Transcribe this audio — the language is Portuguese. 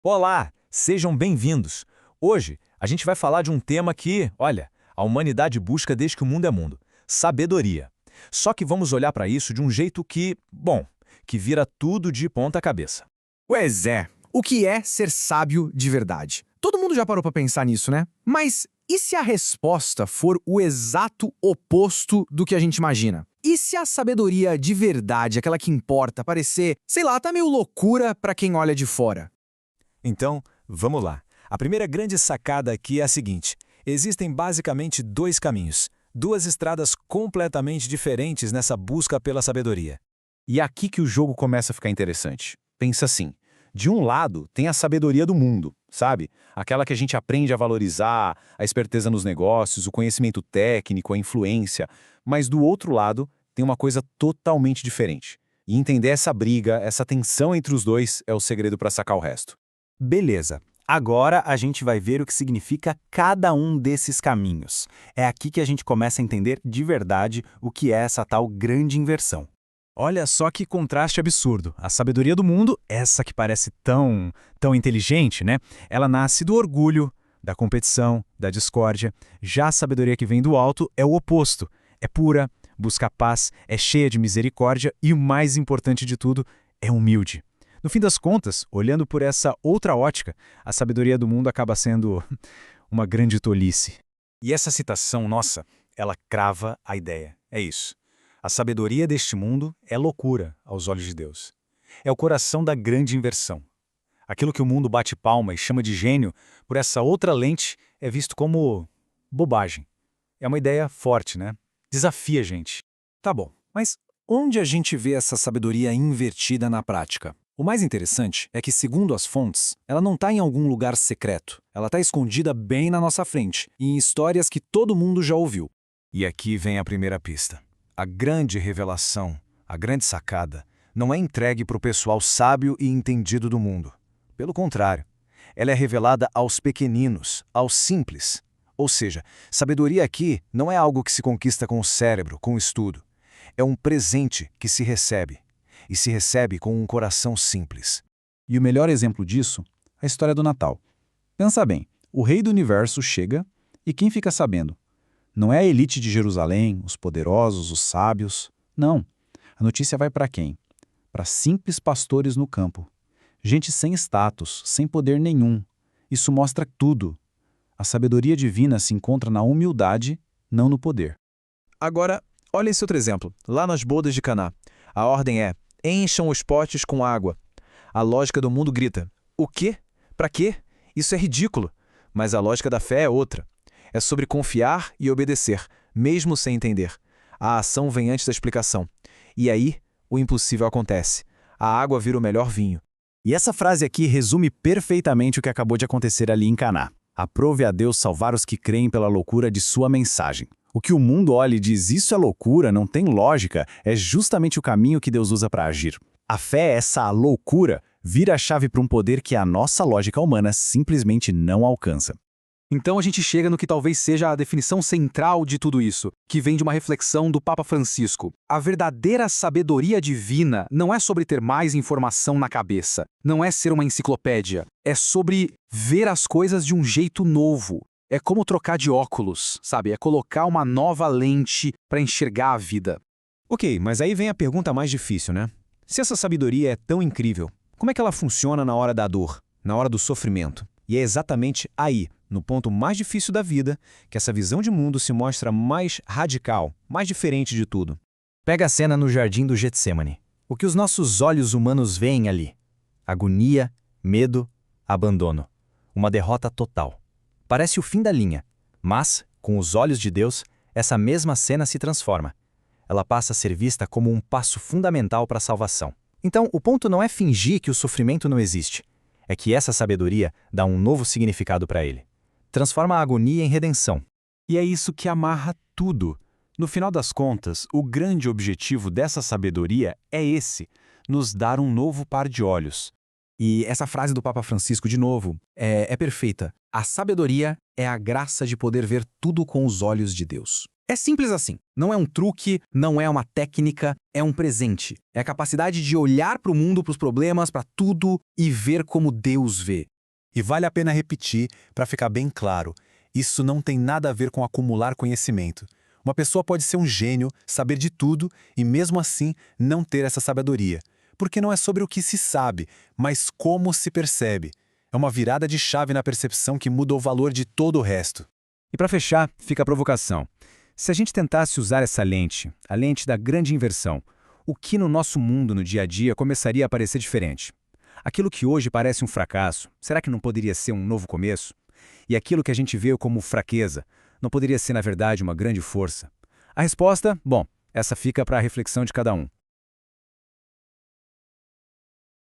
Olá, sejam bem-vindos. Hoje a gente vai falar de um tema que, olha, a humanidade busca desde que o mundo é mundo: sabedoria. Só que vamos olhar para isso de um jeito que, bom, que vira tudo de ponta cabeça. Pois é. O que é ser sábio de verdade? Todo mundo já parou pra pensar nisso, né? Mas e se a resposta for o exato oposto do que a gente imagina? E se a sabedoria de verdade, aquela que importa, parecer, sei lá, tá meio loucura pra quem olha de fora? Então, vamos lá. A primeira grande sacada aqui é a seguinte: existem basicamente dois caminhos, duas estradas completamente diferentes nessa busca pela sabedoria. E é aqui que o jogo começa a ficar interessante. Pensa assim, de um lado tem a sabedoria do mundo, sabe? Aquela que a gente aprende a valorizar, a esperteza nos negócios, o conhecimento técnico, a influência. Mas do outro lado tem uma coisa totalmente diferente. E entender essa briga, essa tensão entre os dois é o segredo para sacar o resto. Beleza. Agora a gente vai ver o que significa cada um desses caminhos. É aqui que a gente começa a entender de verdade o que é essa tal grande inversão. Olha só que contraste absurdo. A sabedoria do mundo, essa que parece tão inteligente, né? Ela nasce do orgulho, da competição, da discórdia. Já a sabedoria que vem do alto é o oposto. É pura, busca paz, é cheia de misericórdia e o mais importante de tudo, é humilde. No fim das contas, olhando por essa outra ótica, a sabedoria do mundo acaba sendo uma grande tolice. E essa citação, nossa, ela crava a ideia. É isso. A sabedoria deste mundo é loucura aos olhos de Deus. É o coração da grande inversão. Aquilo que o mundo bate palma e chama de gênio, por essa outra lente, é visto como bobagem. É uma ideia forte, né? Desafia a gente. Tá bom, mas onde a gente vê essa sabedoria invertida na prática? O mais interessante é que, segundo as fontes, ela não está em algum lugar secreto. Ela está escondida bem na nossa frente, em histórias que todo mundo já ouviu. E aqui vem a primeira pista. A grande revelação, a grande sacada, não é entregue para o pessoal sábio e entendido do mundo. Pelo contrário, ela é revelada aos pequeninos, aos simples. Ou seja, sabedoria aqui não é algo que se conquista com o cérebro, com o estudo. É um presente que se recebe. E se recebe com um coração simples. E o melhor exemplo disso, a história do Natal. Pensa bem, o rei do universo chega e quem fica sabendo? Não é a elite de Jerusalém, os poderosos, os sábios. Não. A notícia vai para quem? Para simples pastores no campo. Gente sem status, sem poder nenhum. Isso mostra tudo. A sabedoria divina se encontra na humildade, não no poder. Agora, olha esse outro exemplo, lá nas bodas de Caná. A ordem é: encham os potes com água. A lógica do mundo grita: o quê? Pra quê? Isso é ridículo. Mas a lógica da fé é outra. É sobre confiar e obedecer, mesmo sem entender. A ação vem antes da explicação. E aí, o impossível acontece. A água vira o melhor vinho. E essa frase aqui resume perfeitamente o que acabou de acontecer ali em Caná. Aprove a Deus salvar os que creem pela loucura de sua mensagem. O que o mundo olha e diz isso é loucura, não tem lógica, é justamente o caminho que Deus usa para agir. A fé, essa loucura, vira a chave para um poder que a nossa lógica humana simplesmente não alcança. Então a gente chega no que talvez seja a definição central de tudo isso, que vem de uma reflexão do Papa Francisco. A verdadeira sabedoria divina não é sobre ter mais informação na cabeça, não é ser uma enciclopédia, é sobre ver as coisas de um jeito novo. É como trocar de óculos, sabe? É colocar uma nova lente para enxergar a vida. Ok, mas aí vem a pergunta mais difícil, né? Se essa sabedoria é tão incrível, como é que ela funciona na hora da dor, na hora do sofrimento? E é exatamente aí, no ponto mais difícil da vida, que essa visão de mundo se mostra mais radical, mais diferente de tudo. Pega a cena no jardim do Getsêmani. O que os nossos olhos humanos veem ali? Agonia, medo, abandono. Uma derrota total. Parece o fim da linha, mas, com os olhos de Deus, essa mesma cena se transforma. Ela passa a ser vista como um passo fundamental para a salvação. Então, o ponto não é fingir que o sofrimento não existe. É que essa sabedoria dá um novo significado para ele. Transforma a agonia em redenção. E é isso que amarra tudo. No final das contas, o grande objetivo dessa sabedoria é esse: nos dar um novo par de olhos. E essa frase do Papa Francisco, de novo, é perfeita. A sabedoria é a graça de poder ver tudo com os olhos de Deus. É simples assim. Não é um truque, não é uma técnica, é um presente. É a capacidade de olhar para o mundo, para os problemas, para tudo e ver como Deus vê. E vale a pena repetir para ficar bem claro, isso não tem nada a ver com acumular conhecimento. Uma pessoa pode ser um gênio, saber de tudo e mesmo assim não ter essa sabedoria. Porque não é sobre o que se sabe, mas como se percebe. É uma virada de chave na percepção que muda o valor de todo o resto. E para fechar, fica a provocação. Se a gente tentasse usar essa lente, a lente da grande inversão, o que no nosso mundo, no dia a dia, começaria a parecer diferente? Aquilo que hoje parece um fracasso, será que não poderia ser um novo começo? E aquilo que a gente vê como fraqueza, não poderia ser, na verdade, uma grande força? A resposta, bom, essa fica para a reflexão de cada um.